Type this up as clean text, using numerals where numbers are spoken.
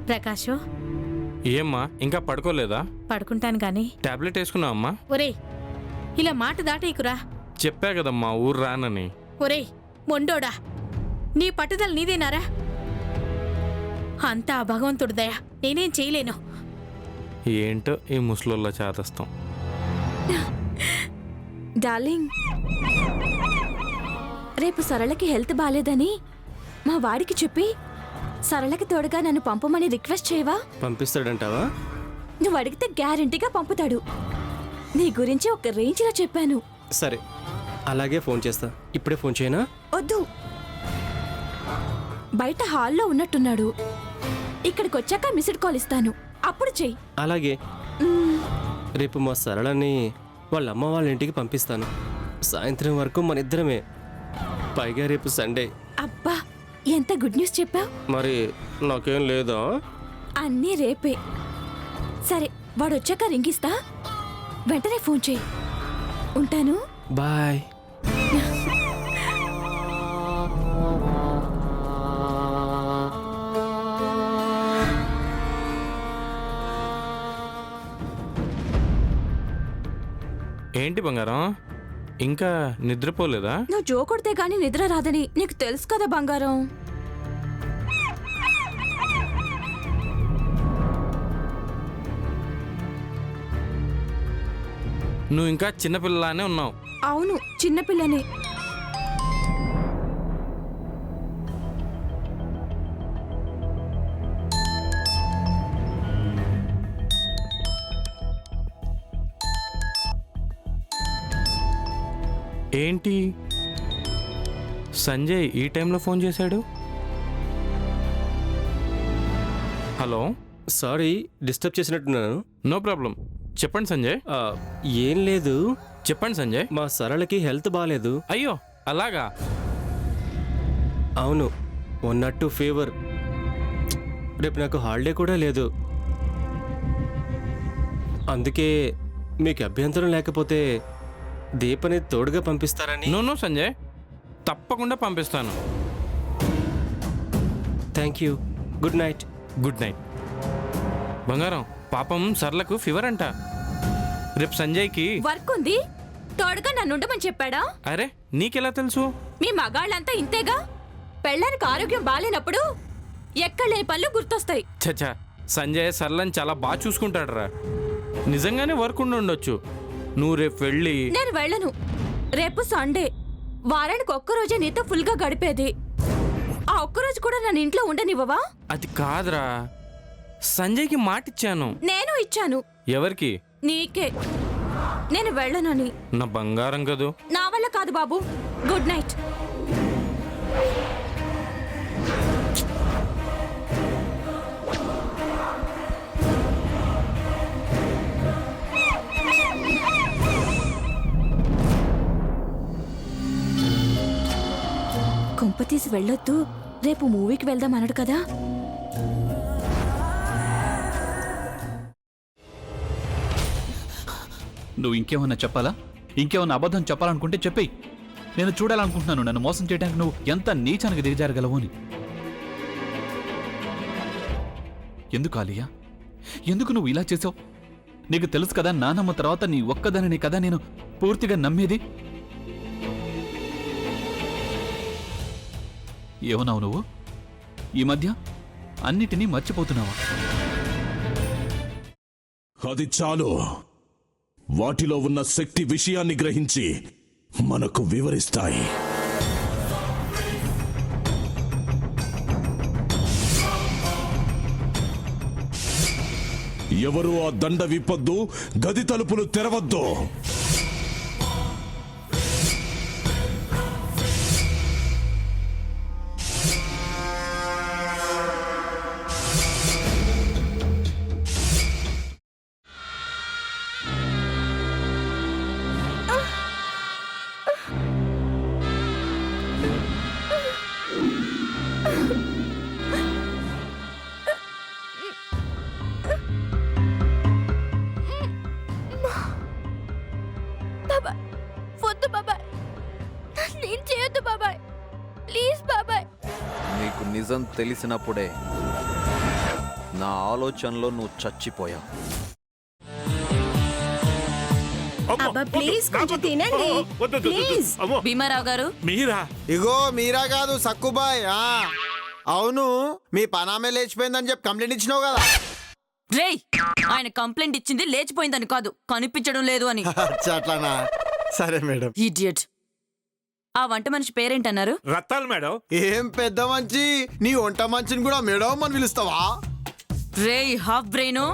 ప్రకాషు, ఏమ్మా ఇంకా పడుకోలేదా? పడుకుంటాను గాని. టాబ్లెట్ వేసుకున్నావా అమ్మా? ఒరేయ్, ఇలా మాట దాటేకురా. చెప్పా కదమ్మా ఊరు రానని. ఒరేయ్ మొండోడా, నీ పట్టుదల నీదేనారా? అంతా ఆ భగవంతుడి దయ, నేనేం చేయలేను. ఏంటో ఈ ముసలోళ్ళ చేతస్తాం. డార్లింగ్, రేపు సరళకి హెల్త్ బాలేదని మా వాడికి చెప్పి సరళకి తోడుగా నన్ను పంపమని రిక్వెస్ట్ చేయవా? పంపిస్తాడంటావా? నువ్వు అడిగితే గ్యారెంటీగా పంపుతాడు. నీ గురించి ఒక రేంజ్లో చెప్పాను. సరే, అలాగే ఫోన్ చేస్తా. ఇప్పుడే ఫోన్ చేయనా? వద్దు, బయట హాల్లో ఉన్నట్టున్నాడు. ఇక్కడికి వచ్చాక మిస్డ్ కాల్ ఇస్తాను, అప్పుడు చెయ్యి. అలాగే. రేపు మా సరళని వాళ్ళ అమ్మ వాళ్ళ ఇంటికి పంపిస్తాను. సాయంత్రం వరకు మన ఇద్దరమే. పైగా రేపు సండే. అబ్బా, ఎంత గుడ్ న్యూస్ చెప్పావు. మరి నాకేం లేదా? అన్నీ రేపే. సరే, వాడు వచ్చాక రింగిస్తా, వెంటనే ఫోన్ చేయి. ఉంటాను. బాయ్. ఏంటి బంగారం, ఇంకా నిద్రపోలేదా? నువ్వు జోకొడితే గానీ నిద్ర రాదని నీకు తెలుసు కదా బంగారం. నువ్వు ఇంకా చిన్నపిల్లలానే ఉన్నావు. అవును, చిన్నపిల్లనే. ఏంటి సంజయ్ ఈ టైంలో ఫోన్ చేశాడు? హలో, సారీ డిస్టర్బ్ చేసినట్టున్నాను. నో ప్రాబ్లం, చెప్పండి సంజయ్. ఏం లేదు, చెప్పండి సంజయ్. మా సరళకి హెల్త్ బాగాలేదు. అయ్యో అలాగా? అవును, 102 ఫీవర్. రేపు నాకు హాలిడే కూడా లేదు. అందుకే మీకు అభ్యంతరం లేకపోతే దీపని తోడుగా పంపిస్తారని. నో సంజయ్, తప్పకుండా పంపిస్తాను. Thank you. Good night. Good night. బంగారం, పాపం సర్లకు ఫీవర్ అంట. రేపు సంజయ్కి వర్క్ ఉంది, తోడుగా నన్ను ఉండమని చెప్పాడా? అరే నీకెలా తెలుసు? మీ మగాళ్ళంతా ఇంతేగా. పెళ్ళానికి ఆరోగ్యం బాలేనప్పుడు ఎక్కడలేని పనులు గుర్తొస్తాయి. చచ్చా, సంజయ్ సర్లని చాలా బాగా చూసుకుంటాడు రా. నిజంగానే వర్క్ ఉండొచ్చు. నువ్వు రేపు వెళ్ళి. నేను వెళ్ళను. రేపు సండే, వారానికి ఒక్కరోజే నీతో ఫుల్గా గడిపేది. ఆ ఒక్కరోజు కూడా నన్ను ఇంట్లో ఉండనివ్వవా? అది కాదురా, సంజయ్కి మాటిచ్చాను. నేను ఇచ్చాను. ఎవరికి? నీకే. నేను వెళ్ళనని. నా బంగారం కదూ. నా వల్ల కాదు బాబు. Good night. కొంపతీసి వెళ్ళొద్దు, రేపు మూవీకి వెళ్దాం అన్నాడు కదా. నువ్వు ఇంకేమన్నా చెప్పాలా? ఇంకేమన్నా అబద్ధం చెప్పాలనుకుంటే చెప్పేయి. నేను చూడాలనుకుంటున్నాను నన్ను మోసం చేయడానికి నువ్వు ఎంత నీచానికి దిగజారగలవు అని. ఎందుకు ఆలియా, ఎందుకు నువ్వు ఇలా చేసావు? నీకు తెలుసు కదా, నానమ్మ తర్వాత నీ ఒక్కదానిని కదా నేను పూర్తిగా నమ్మేది. ఏమన్నావు నువ్వు? ఈ మధ్య అన్నిటినీ మర్చిపోతున్నావా? అది చాలు. వాటిలో ఉన్న శక్తి విషయాన్ని గ్రహించి మనకు వివరిస్తాయి. ఎవరు ఆ దండ విప్పొద్దు, గది తలుపులు తెరవద్దు. వద్దు బాబాయ్, నేను చేయొద్దు బాబాయ్, ప్లీజ్ బాబాయ్. నీకు నిజం తెలిసినప్పుడే నా ఆలోచనలో నువ్వు చచ్చిపోయావు. అబ్బా ప్లీజ్ కొంచెం తినండి ప్లీజ్. భీమారావు గారు మీరా? ఇగో మీరా కాదు సక్కుబాయ్. అవును, మీ పనామే లేచిపోయిందని చెప్పి కంప్లైంట్ ఇచ్చినావు కదా. రేయ్, ఆయన కంప్లైంట్ ఇచ్చింది లేచిపోయిందని కాదు, కనిపించడం లేదు అని. అచ్చా, అట్లానా? సరే మేడం. ఇడియట్. ఆ వంట మనిషి పేరేంటన్నారు? రత్తాలు మేడం. ఏం పెద్ద మంచి, నీ వంట మంచిని కూడా మేడం అని పిలుస్తావా? రేయ్ హాఫ్ బ్రెయిన్,